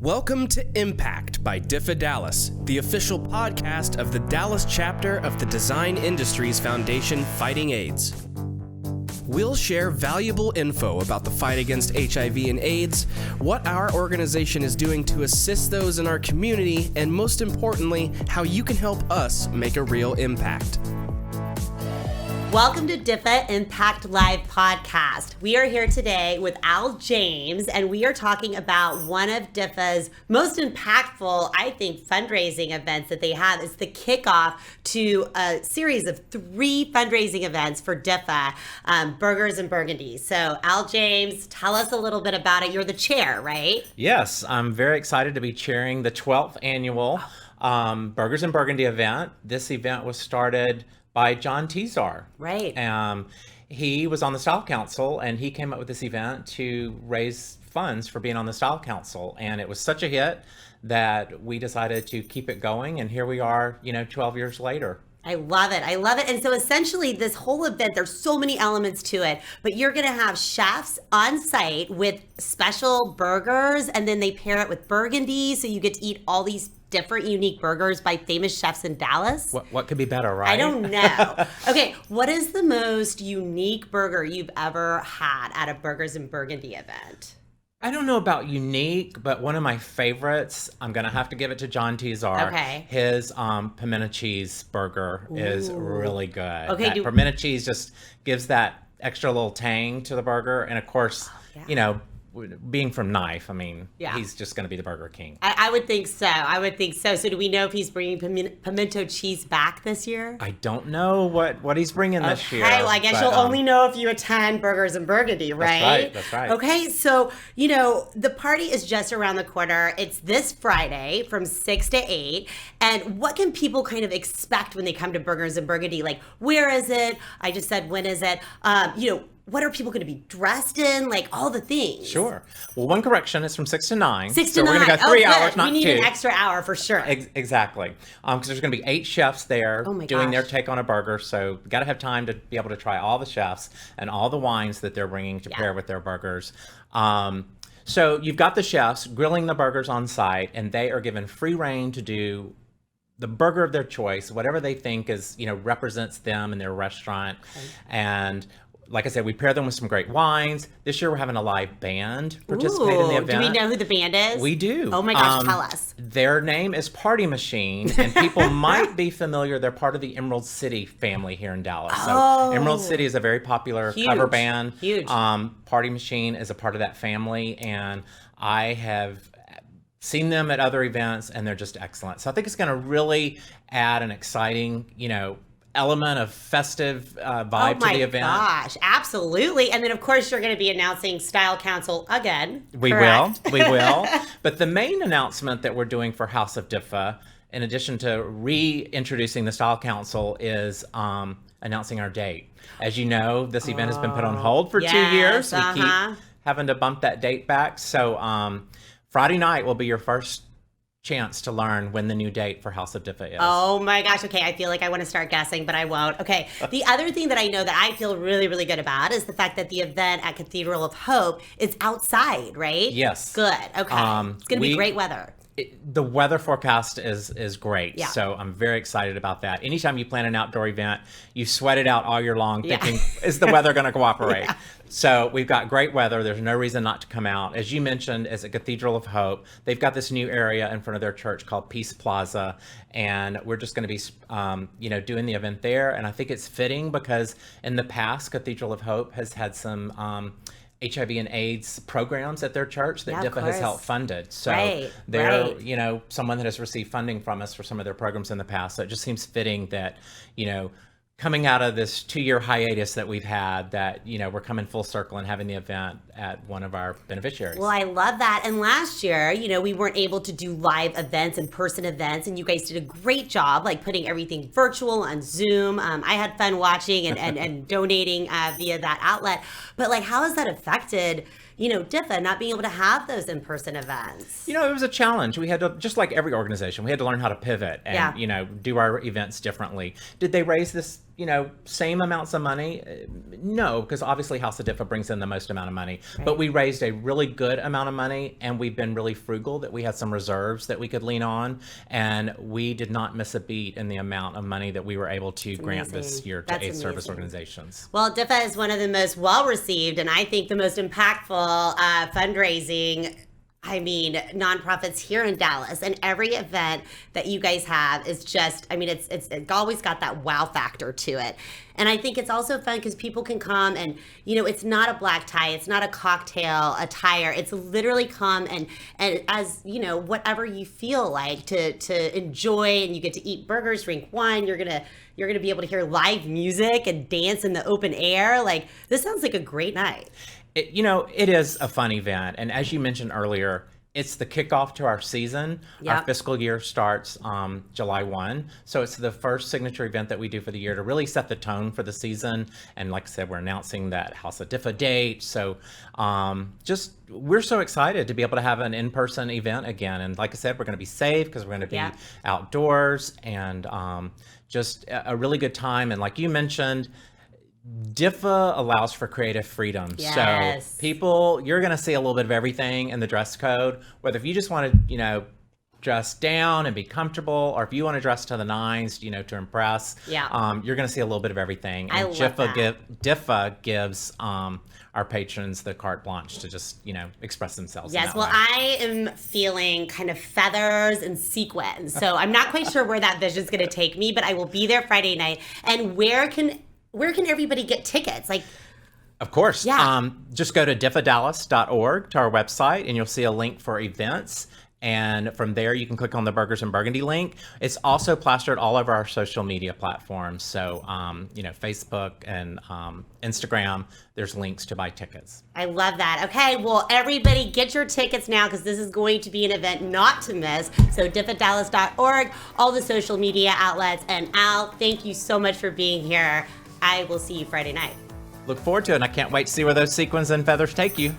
Welcome to Impact by DIFFA Dallas, the official podcast of the Dallas chapter of the Design Industries Foundation Fighting AIDS. We'll share valuable info about the fight against HIV and AIDS, what our organization is doing to assist those in our community, and most importantly, how you can help us make a real impact. Welcome to DIFFA Impact Live Podcast. We are here today with Al James, and we are talking about one of DIFFA's most impactful, I think, fundraising events that they have. It's the kickoff to a series of 3 fundraising events for DIFFA, Burgers and Burgundy. So, Al James, tell us a little bit about it. You're the chair, right? Yes, I'm very excited to be chairing the 12th annual Burgers and Burgundy event. This event was started by John Tizar. Right. He was on the Style Council, and he came up with this event to raise funds for being on the Style Council. And it was such a hit that we decided to keep it going. And here we are, 12 years later. I love it. I love it. And so essentially this whole event, there's so many elements to it, but you're going to have chefs on site with special burgers, and then they pair it with Burgundy. So you get to eat all these different unique burgers by famous chefs in Dallas. What could be better, right? I don't know. Okay, what is the most unique burger you've ever had at a Burgers and Burgundy event? I don't know about unique, but one of my favorites, I'm going to have to give it to John Tizar. Okay. His pimento cheese burger is really good. Okay, that pimento cheese just gives that extra little tang to the burger. And of course, being from Knife, he's just going to be the Burger King. I would think so. So do we know if he's bringing pimento cheese back this year? I don't know what he's bringing this year. Okay, well, I guess you'll only know if you attend Burgers and Burgundy, right? That's right. Okay, so, the party is just around the corner. It's this Friday from 6 to 8. And what can people kind of expect when they come to Burgers and Burgundy? Like, where is it? I just said, when is it? What are people going to be dressed in? Like, all the things. Sure. Well, one correction, it's from 6 to 9. 6 to 9. We're going to go 3 hours, not 2. We need an extra hour for sure. Exactly. Because there's going to be 8 chefs there doing their take on a burger. So got to have time to be able to try all the chefs and all the wines that they're bringing to pair with their burgers. So you've got the chefs grilling the burgers on site, and they are given free reign to do the burger of their choice, whatever they think is, represents them in their restaurant. Okay. And like I said, we pair them with some great wines. This year, we're having a live band participate in the event. Do we know who the band is? We do. Oh my gosh, tell us. Their name is Party Machine, and people might be familiar. They're part of the Emerald City family here in Dallas. So Emerald City is a very popular cover band. Huge. Party Machine is a part of that family, and I have seen them at other events, and they're just excellent. So I think it's going to really add an exciting, element of festive vibe to the event. Oh my gosh, absolutely. And then of course you're going to be announcing Style Council again. We will. But the main announcement that we're doing for House of DIFFA, in addition to reintroducing the Style Council, is announcing our date. As you know, this event has been put on hold for 2 years. We keep having to bump that date back. So Friday night will be your first chance to learn when the new date for House of DIFFA is. Oh my gosh. Okay. I feel like I want to start guessing, but I won't. Okay. The other thing that I know that I feel really, really good about is the fact that the event at Cathedral of Hope is outside, right? Yes. Good. Okay. It's going to be great weather. The weather forecast is great. Yeah. So I'm very excited about that. Anytime you plan an outdoor event, you sweat it out all year long thinking, is the weather going to cooperate? Yeah. So we've got great weather. There's no reason not to come out. As you mentioned, it's a Cathedral of Hope. They've got this new area in front of their church called Peace Plaza. And we're just going to be, doing the event there. And I think it's fitting because in the past, Cathedral of Hope has had some HIV and AIDS programs at their church that DIFFA has helped funded. So they're, someone that has received funding from us for some of their programs in the past. So it just seems fitting that, coming out of this 2-year hiatus that we've had, that, we're coming full circle and having the event at one of our beneficiaries. Well, I love that. And last year, we weren't able to do live events, in-person events, and you guys did a great job, like putting everything virtual on Zoom. I had fun watching and donating via that outlet. But how has that affected DIFFA not being able to have those in-person events? It was a challenge. We had to, just like every organization, we had to learn how to pivot and, do our events differently. Did they raise this same amounts of money? No, because obviously House of DIFFA brings in the most amount of money. Right. But we raised a really good amount of money, and we've been really frugal that we had some reserves that we could lean on, and we did not miss a beat in the amount of money that we were able to grant this year to AIDS service organizations. Well, DIFFA is one of the most well-received and I think the most impactful fundraising nonprofits here in Dallas, and every event that you guys have is just, it's always got that wow factor to it. And I think it's also fun because people can come and, it's not a black tie, it's not a cocktail attire. It's literally come and as, whatever you feel like to enjoy, and you get to eat burgers, drink wine, you're going to be able to hear live music and dance in the open air. Like, this sounds like a great night. It is a fun event. And as you mentioned earlier, it's the kickoff to our season. Yep. Our fiscal year starts July 1. So it's the first signature event that we do for the year to really set the tone for the season. And like I said, we're announcing that House of DIFFA date. So we're so excited to be able to have an in-person event again. And like I said, we're going to be safe because we're going to be outdoors, and just a really good time. And like you mentioned, DIFFA allows for creative freedom. Yes. So people, you're going to see a little bit of everything in the dress code, whether if you just want to, dress down and be comfortable, or if you want to dress to the nines, to impress, you're going to see a little bit of everything. And DIFFA gives our patrons the carte blanche to just, express themselves. Yes, well, I am feeling kind of feathers and sequins. So I'm not quite sure where that vision's going to take me, but I will be there Friday night. And where can everybody get tickets? Of course. Just go to difffadallas.org to our website, and you'll see a link for events. And from there, you can click on the Burgers in Burgundy link. It's also plastered all over our social media platforms. So, Facebook and Instagram, there's links to buy tickets. I love that. Okay, well, everybody get your tickets now, because this is going to be an event not to miss. So difffadallas.org, all the social media outlets. And Al, thank you so much for being here. I will see you Friday night. Look forward to it, and I can't wait to see where those sequins and feathers take you.